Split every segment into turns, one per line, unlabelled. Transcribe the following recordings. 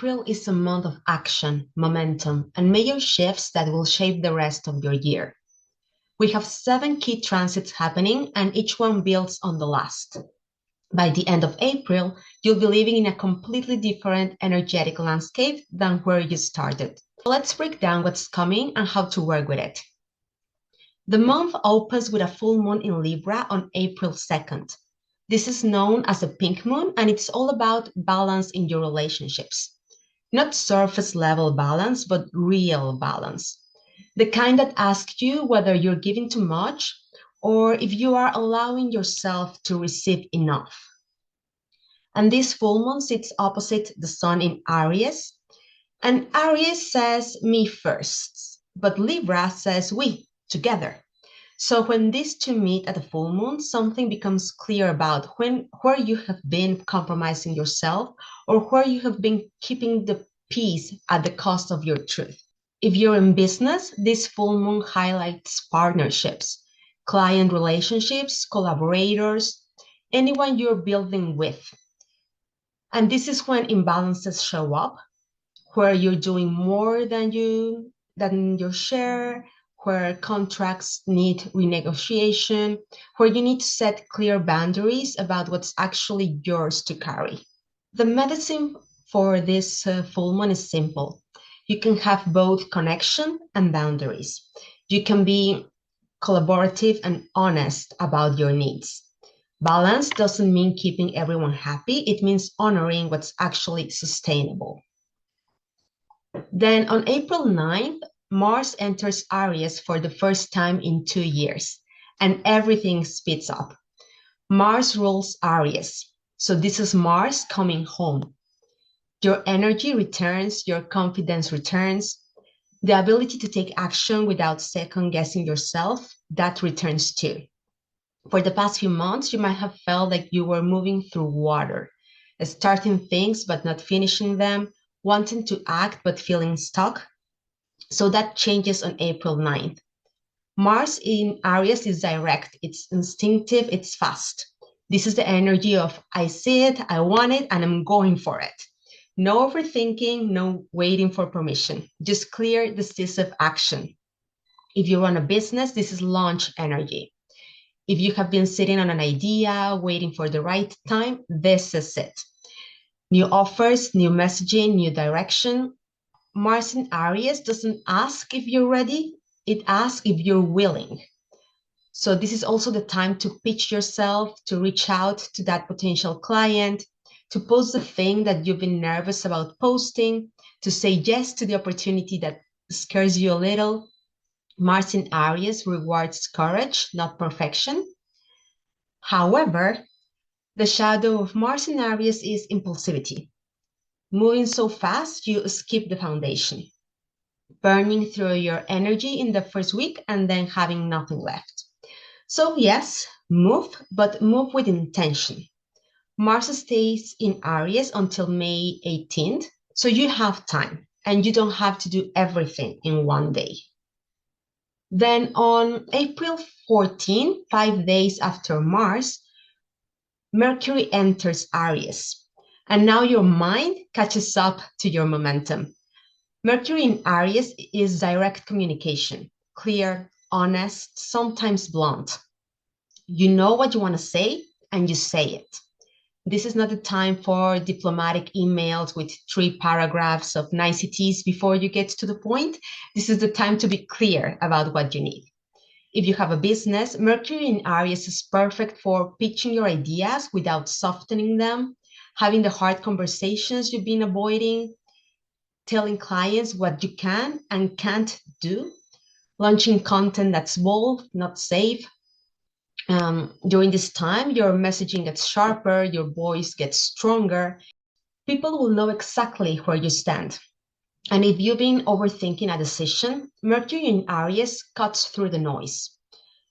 April is a month of action, momentum, and major shifts that will shape the rest of your year. We have 7 key transits happening, and each one builds on the last. By the end of April, you'll be living in a completely different energetic landscape than where you started. So let's break down what's coming and how to work with it. The month opens with a full moon in Libra on April 2nd. This is known as a pink moon, and it's all about balance in your relationships. Not surface level balance, but real balance. The kind that asks you whether you're giving too much or if you are allowing yourself to receive enough. And this full moon sits opposite the sun in Aries. And Aries says me first, but Libra says we together. So when these two meet at the full moon, something becomes clear about where you have been compromising yourself or where you have been keeping the peace at the cost of your truth. If you're in business, this full moon highlights partnerships, client relationships, collaborators, anyone you're building with. And this is when imbalances show up, where you're doing more than your share, where contracts need renegotiation, where you need to set clear boundaries about what's actually yours to carry. The medicine for this full moon is simple. You can have both connection and boundaries. You can be collaborative and honest about your needs. Balance doesn't mean keeping everyone happy. It means honoring what's actually sustainable. Then on April 9th, Mars enters Aries for the first time in 2 years, and everything speeds up. Mars rules Aries, so this is Mars coming home. Your energy returns, your confidence returns, the ability to take action without second-guessing yourself, that returns too. For the past few months, you might have felt like you were moving through water, starting things but not finishing them, wanting to act but feeling stuck. So that changes on April 9th. Mars in Aries is direct, it's instinctive, it's fast. This is the energy of I see it, I want it, and I'm going for it. No overthinking, no waiting for permission, just clear, decisive action. If you run a business, this is launch energy. If you have been sitting on an idea, waiting for the right time, this is it. New offers, new messaging, new direction. Mars in Aries doesn't ask if you're ready, it asks if you're willing. So this is also the time to pitch yourself, to reach out to that potential client, to post the thing that you've been nervous about posting, to say yes to the opportunity that scares you a little. Mars in Aries rewards courage, not perfection. However, the shadow of Mars in Aries is impulsivity. Moving so fast, you skip the foundation, burning through your energy in the first week and then having nothing left. So yes, move, but move with intention. Mars stays in Aries until May 18th, so you have time and you don't have to do everything in one day. Then on April 14, 5 days after Mars, Mercury enters Aries. And now your mind catches up to your momentum. Mercury in Aries is direct communication, clear, honest, sometimes blunt. You know what you want to say, and you say it. This is not the time for diplomatic emails with 3 paragraphs of niceties before you get to the point. This is the time to be clear about what you need. If you have a business, Mercury in Aries is perfect for pitching your ideas without softening them, having the hard conversations you've been avoiding, telling clients what you can and can't do, launching content that's bold, not safe. During this time, your messaging gets sharper, your voice gets stronger. People will know exactly where you stand. And if you've been overthinking a decision, Mercury in Aries cuts through the noise.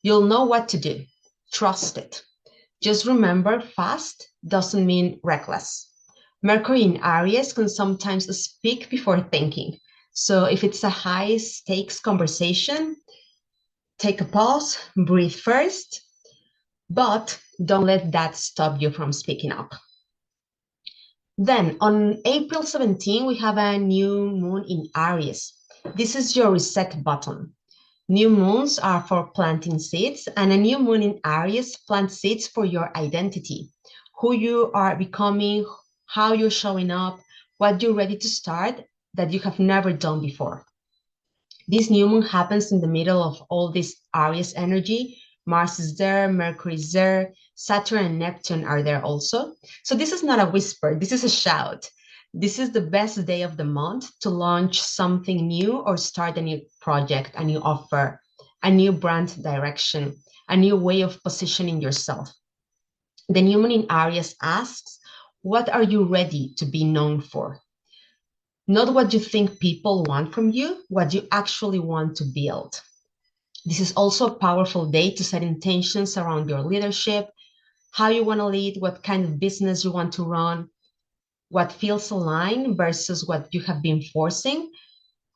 You'll know what to do. Trust it. Just remember, fast doesn't mean reckless. Mercury in Aries can sometimes speak before thinking. So if it's a high stakes conversation, take a pause, breathe first, but don't let that stop you from speaking up. Then on April 17, we have a new moon in Aries. This is your reset button. New moons are for planting seeds, and a new moon in Aries plants seeds for your identity, who you are becoming, how you're showing up, what you're ready to start that you have never done before. This new moon happens in the middle of all this Aries energy. Mars is there, Mercury is there, Saturn and Neptune are there also. So this is not a whisper, this is a shout. This is the best day of the month to launch something new or start a new project, a new offer, a new brand direction, a new way of positioning yourself. The new moon in Aries asks, what are you ready to be known for? Not what you think people want from you, what you actually want to build. This is also a powerful day to set intentions around your leadership, how you want to lead, what kind of business you want to run, what feels aligned versus what you have been forcing.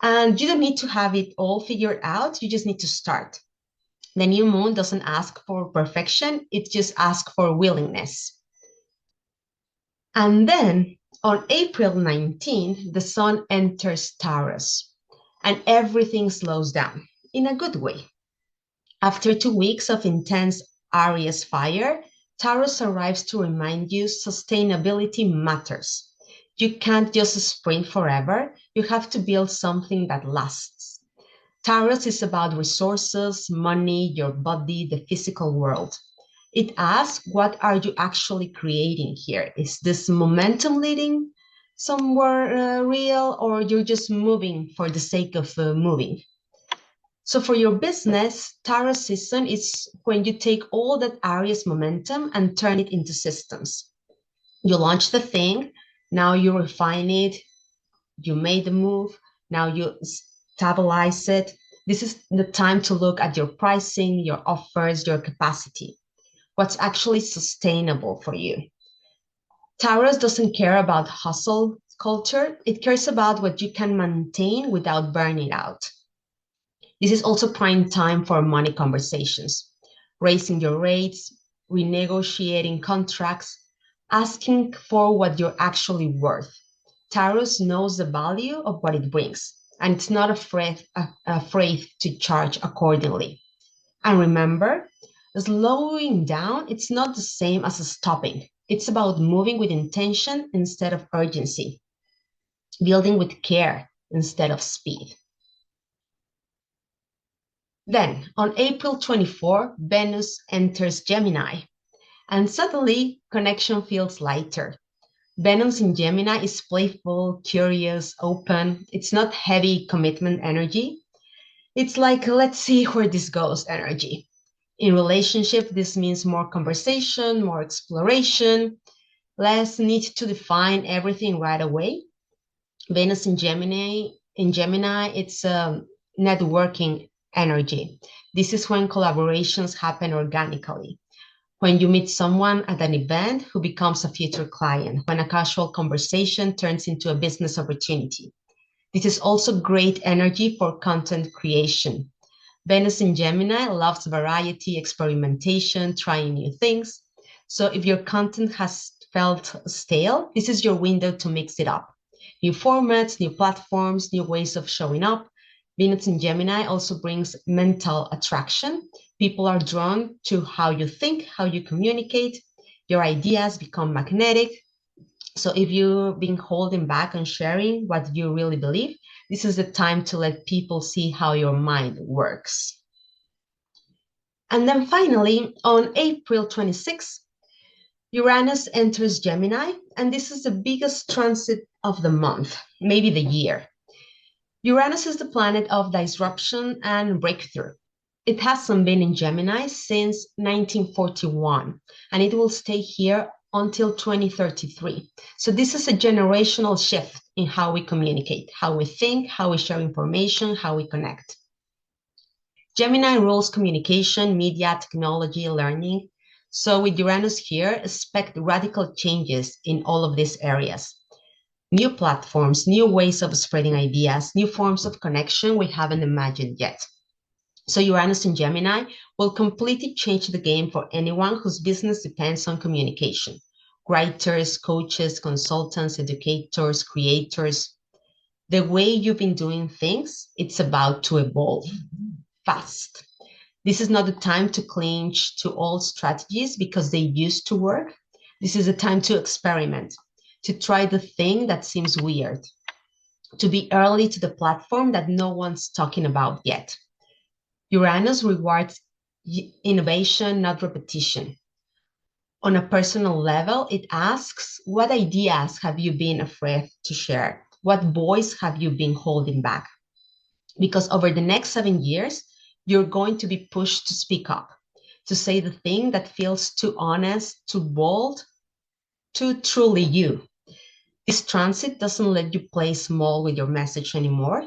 And you don't need to have it all figured out, you just need to start. The new moon doesn't ask for perfection, it just asks for willingness. And then on April 19th, the sun enters Taurus and everything slows down in a good way. After 2 weeks of intense Aries fire, Taurus arrives to remind you sustainability matters. You can't just sprint forever, you have to build something that lasts. Taurus is about resources, money, your body, the physical world. It asks, what are you actually creating here? Is this momentum leading somewhere real, or you're just moving for the sake of moving? So for your business, Taurus season is when you take all that Aries momentum and turn it into systems. You launch the thing, now you refine it, you made the move, now you stabilize it. This is the time to look at your pricing, your offers, your capacity. What's actually sustainable for you. Taurus doesn't care about hustle culture. It cares about what you can maintain without burning out. This is also prime time for money conversations, raising your rates, renegotiating contracts, asking for what you're actually worth. Taurus knows the value of what it brings, and it's not afraid to charge accordingly. And remember, slowing down, it's not the same as stopping. It's about moving with intention instead of urgency, building with care instead of speed. Then, on April 24, Venus enters Gemini, and suddenly connection feels lighter. Venus in Gemini is playful, curious, open. It's not heavy commitment energy. It's like, let's see where this goes energy. In relationship, this means more conversation, more exploration, less need to define everything right away. Venus in Gemini, it's a networking energy. This is when collaborations happen organically. When you meet someone at an event who becomes a future client, when a casual conversation turns into a business opportunity. This is also great energy for content creation. Venus in Gemini loves variety, experimentation, trying new things. So if your content has felt stale, this is your window to mix it up. New formats, new platforms, new ways of showing up. Venus in Gemini also brings mental attraction. People are drawn to how you think, how you communicate. Your ideas become magnetic. So if you've been holding back on sharing what you really believe, this is the time to let people see how your mind works. And then finally, on April 26th, Uranus enters Gemini, and this is the biggest transit of the month, maybe the year. Uranus is the planet of disruption and breakthrough. It hasn't been in Gemini since 1941, and it will stay here until 2033. So this is a generational shift in how we communicate, how we think, how we share information, how we connect. Gemini rules communication, media, technology, learning. So with Uranus here, expect radical changes in all of these areas. New platforms, new ways of spreading ideas, new forms of connection we haven't imagined yet. So Uranus in Gemini will completely change the game for anyone whose business depends on communication, writers, coaches, consultants, educators, creators. The way you've been doing things, it's about to evolve fast. This is not the time to cling to old strategies because they used to work. This is a time to experiment, to try the thing that seems weird, to be early to the platform that no one's talking about yet. Uranus rewards innovation, not repetition. On a personal level, it asks, what ideas have you been afraid to share? What voice have you been holding back? Because over the next 7 years, you're going to be pushed to speak up, to say the thing that feels too honest, too bold, too truly you. This transit doesn't let you play small with your message anymore.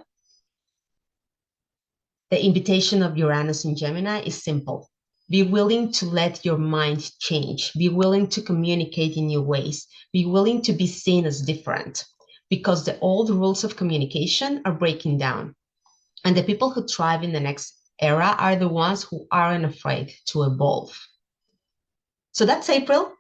The invitation of Uranus in Gemini is simple. Be willing to let your mind change. Be willing to communicate in new ways. Be willing to be seen as different because the old rules of communication are breaking down. And the people who thrive in the next era are the ones who aren't afraid to evolve. So that's April.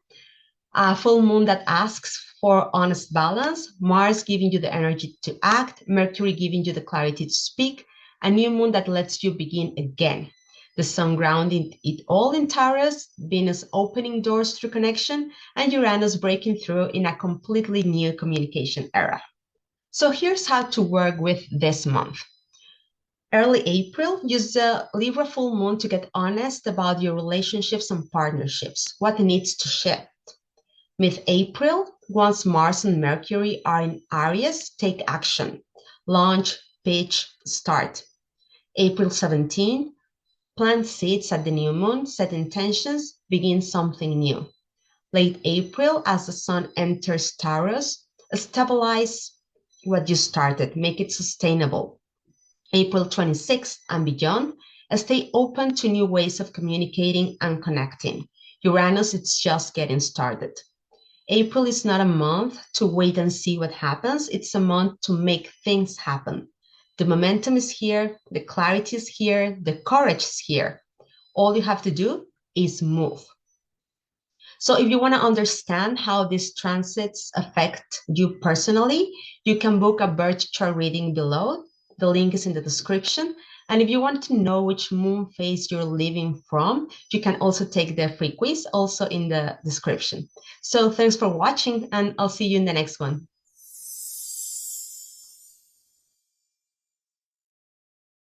A full moon that asks for honest balance, Mars giving you the energy to act, Mercury giving you the clarity to speak, a new moon that lets you begin again. The sun grounding it all in Taurus, Venus opening doors through connection, and Uranus breaking through in a completely new communication era. So here's how to work with this month. Early April, use the Libra full moon to get honest about your relationships and partnerships, what needs to shift. Mid-April, once Mars and Mercury are in Aries, take action. Launch, pitch, start. April 17, plant seeds at the new moon, set intentions, begin something new. Late April, as the sun enters Taurus, stabilize what you started, make it sustainable. April 26th and beyond, stay open to new ways of communicating and connecting. Uranus, it's just getting started. April is not a month to wait and see what happens. It's a month to make things happen. The momentum is here, the clarity is here, the courage is here. All you have to do is move. So if you want to understand how these transits affect you personally, you can book a birth chart reading below. The link is in the description. And if you want to know which moon phase you're living from, you can also take the free quiz also in the description. So thanks for watching, and I'll see you in the next one.